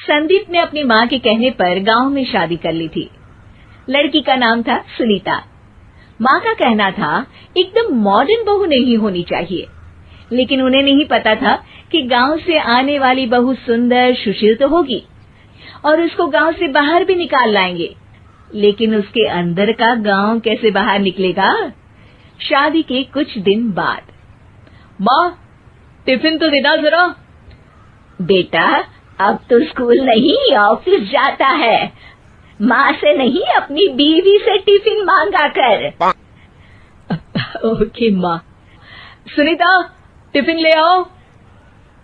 संदीप ने अपनी माँ के कहने पर गांव में शादी कर ली थी। लड़की का नाम था सुनीता। माँ का कहना था एकदम मॉडर्न बहू नहीं होनी चाहिए, लेकिन उन्हें नहीं पता था कि गांव से आने वाली बहू सुंदर सुशील तो होगी और उसको गांव से बाहर भी निकाल लाएंगे, लेकिन उसके अंदर का गांव कैसे बाहर निकलेगा। शादी के कुछ दिन बाद, माँ टिफिन तो देना जरा। बेटा अब तो स्कूल नहीं ऑफिस जाता है, माँ से नहीं अपनी बीवी से टिफिन मांगा कर। ओके माँ। सुनीता टिफिन ले आओ।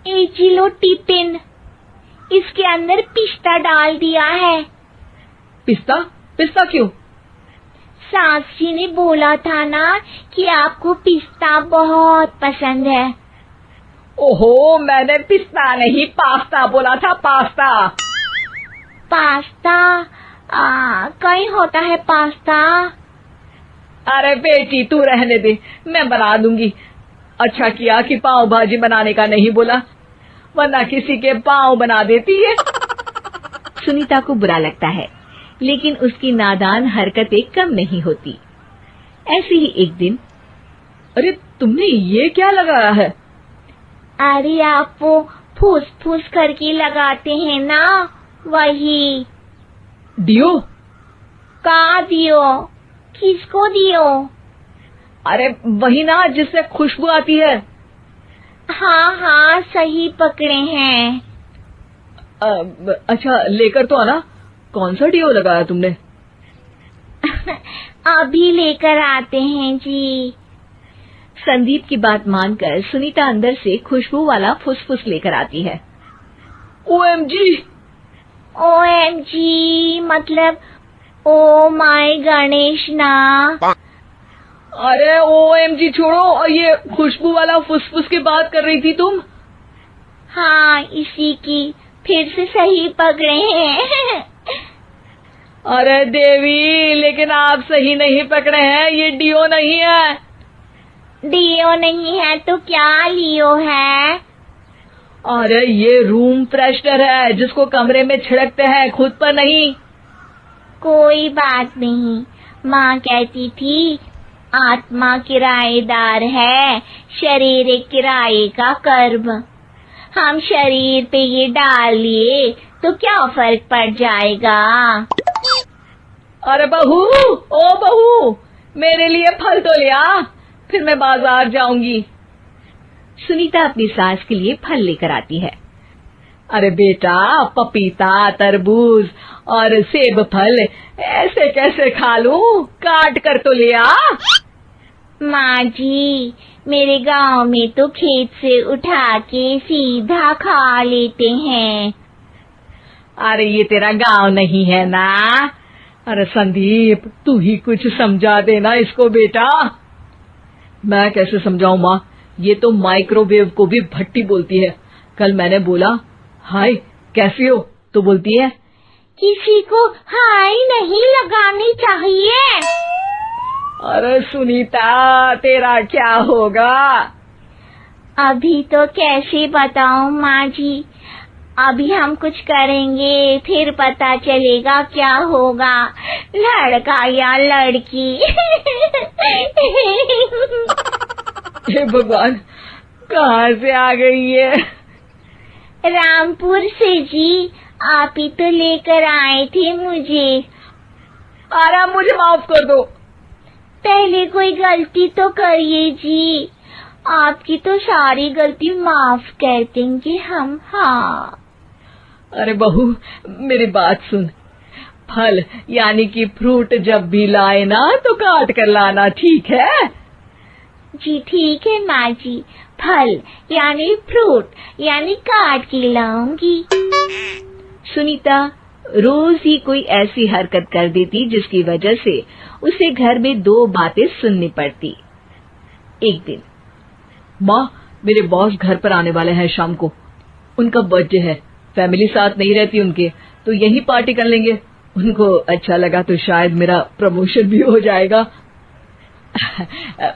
एक लो टिफिन, इसके अंदर पिस्ता डाल दिया है। पिस्ता? पिस्ता क्यों? सास जी ने बोला था ना कि आपको पिस्ता बहुत पसंद है। ओहो, मैंने पिस्ता नहीं पास्ता बोला था, पास्ता। पास्ता? कहीं होता है पास्ता? अरे बेटी तू रहने दे, मैं बना दूंगी। अच्छा किया कि पाव भाजी बनाने का नहीं बोला, वरना किसी के पाव बना देती है। सुनीता को बुरा लगता है, लेकिन उसकी नादान हरकतें कम नहीं होती। ऐसे ही एक दिन, अरे तुमने ये क्या लगाया है? अरे आप वो फूस फूस करके लगाते हैं ना, वही। डियो? का दियो? किसको दियो? अरे वही ना जिससे खुशबू आती है। हाँ सही पकड़े हैं। अच्छा लेकर तो आना। कौन सा डियो लगाया तुमने? अभी लेकर आते हैं जी। संदीप की बात मानकर सुनीता अंदर से खुशबू वाला फुसफुस लेकर आती है। ओएमजी! ओएमजी मतलब ओ माय गणेश ना। अरे ओएमजी छोड़ो, और ये खुशबू वाला फुसफुस की बात कर रही थी तुम? हाँ इसी की, फिर से सही पकड़े हैं। अरे देवी, लेकिन आप सही नहीं पकड़े हैं, ये डियो नहीं है। डियो नहीं है तो क्या लियो है? अरे ये रूम फ्रेशनर है, जिसको कमरे में छिड़कते हैं, खुद पर नहीं। कोई बात नहीं, माँ कहती थी आत्मा किराएदार है, शरीर एक किराए का कर्म। हम शरीर पे ये डाल लिए तो क्या फर्क पड़ जाएगा। अरे बहू, ओ बहू, मेरे लिए फल तो ले आ, फिर मैं बाजार जाऊंगी। सुनीता अपनी सास के लिए फल लेकर आती है। अरे बेटा, पपीता, तरबूज और सेब फल ऐसे कैसे खा लूं? काट कर तो ले आ। माँ जी, मेरे गांव में तो खेत से उठा के सीधा खा लेते हैं। अरे ये तेरा गांव नहीं है ना। अरे संदीप, तू ही कुछ समझा देना इसको बेटा। मैं कैसे समझाऊं माँ, ये तो माइक्रोवेव को भी भट्टी बोलती है। कल मैंने बोला हाय कैसी हो, तो बोलती है किसी को हाय नहीं लगानी चाहिए। अरे सुनीता, तेरा क्या होगा? अभी तो कैसे बताऊं माँ जी, अभी हम कुछ करेंगे फिर पता चलेगा क्या होगा, लड़का या लड़की। हे भगवान, कहाँ से आ गई है? रामपुर से जी, आप ही तो लेकर आए थे मुझे। अरे मुझे माफ कर दो। पहले कोई गलती तो करिए जी, आपकी तो सारी गलती माफ कर देंगे हम। हाँ अरे बहू, मेरी बात सुन। फल यानी कि फ्रूट जब भी लाए ना तो काट कर लाना, ठीक है? जी ठीक है माँ जी, फल यानी फ्रूट यानी काट के लाऊंगी। सुनीता रोज ही कोई ऐसी हरकत कर देती जिसकी वजह से उसे घर में दो बातें सुननी पड़ती। एक दिन, माँ मेरे बॉस घर पर आने वाले हैं शाम को, उनका बर्थडे है, फैमिली साथ नहीं रहती उनके, तो यही पार्टी कर लेंगे। उनको अच्छा लगा तो शायद मेरा प्रमोशन भी हो जाएगा।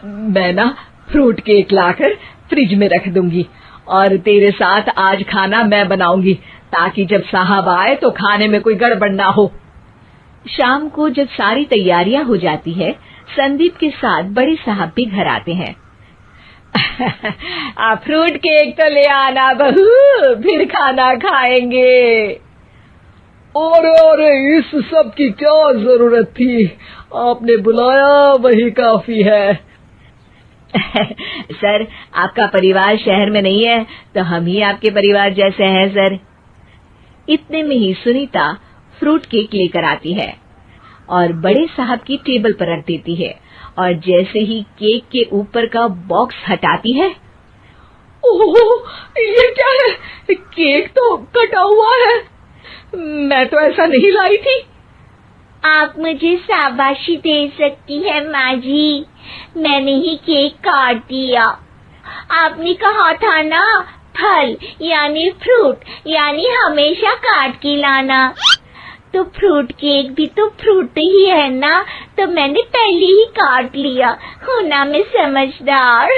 मैं ना फ्रूट केक लाकर फ्रिज में रख दूंगी और तेरे साथ आज खाना मैं बनाऊंगी, ताकि जब साहब आए तो खाने में कोई गड़बड़ ना हो। शाम को जब सारी तैयारियां हो जाती है, संदीप के साथ बड़े साहब भी घर आते हैं। फ्रूट केक तो ले आना बहू, फिर खाना खाएंगे। अरे इस सब की क्या जरूरत थी, आपने बुलाया वही काफी है। सर, आपका परिवार शहर में नहीं है तो हम ही आपके परिवार जैसे हैं सर। इतने में ही सुनीता फ्रूट केक लेकर आती है और बड़े साहब की टेबल पर रख देती है, और जैसे ही केक के ऊपर का बॉक्स हटाती है, ओह, ये क्या है? केक तो कटा हुआ है। मैं तो ऐसा नहीं लाई थी। आप मुझे शाबाशी दे सकती है माँ जी, मैंने ही केक काट दिया। आपने कहा था ना, फल यानी फ्रूट यानी हमेशा काट के लाना, तो फ्रूट केक भी तो फ्रूट ही है ना, तो मैंने पहले ही काट लिया। हूँ ना मैं समझदार।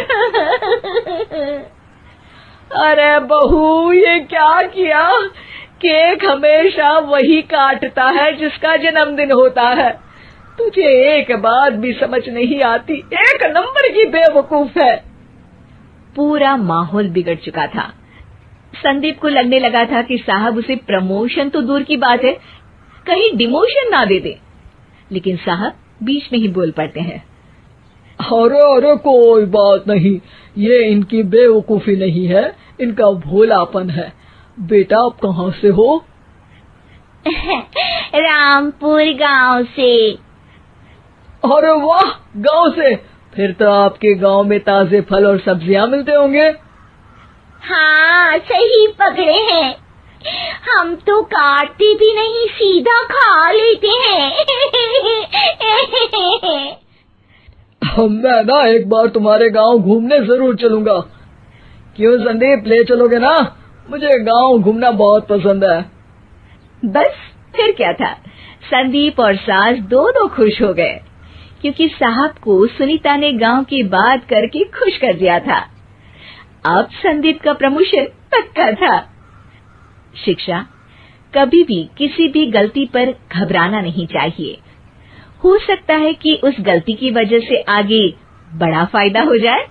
अरे बहू, ये क्या किया? केक हमेशा वही काटता है जिसका जन्मदिन होता है। तुझे एक बात भी समझ नहीं आती, एक नंबर की बेवकूफ है। पूरा माहौल बिगड़ चुका था। संदीप को लगने लगा था कि साहब उसे प्रमोशन तो दूर की बात है, कहीं डिमोशन ना दे दे, लेकिन साहब बीच में ही बोल पड़ते हैं। अरे कोई बात नहीं, ये इनकी बेवकूफी नहीं है, इनका भोलापन है। बेटा आप कहाँ से हो? रामपुर गांव से। अरे वाह, गांव से? फिर तो आपके गांव में ताजे फल और सब्जियां मिलते होंगे। हाँ, सही पकड़े हैं। हम तो काटते भी नहीं, सीधा खा लेते हैं। मैं ना एक बार तुम्हारे गांव घूमने जरूर चलूंगा। क्यों संदीप, ले चलोगे ना? मुझे गांव घूमना बहुत पसंद है। बस फिर क्या था, संदीप और सास दोनों खुश हो गए, क्योंकि साहब को सुनीता ने गांव की बात करके खुश कर दिया था। अब संदीप का प्रमोशन पक्का था। शिक्षा, कभी भी किसी भी गलती पर घबराना नहीं चाहिए। हो सकता है कि उस गलती की वजह से आगे बड़ा फायदा हो जाए।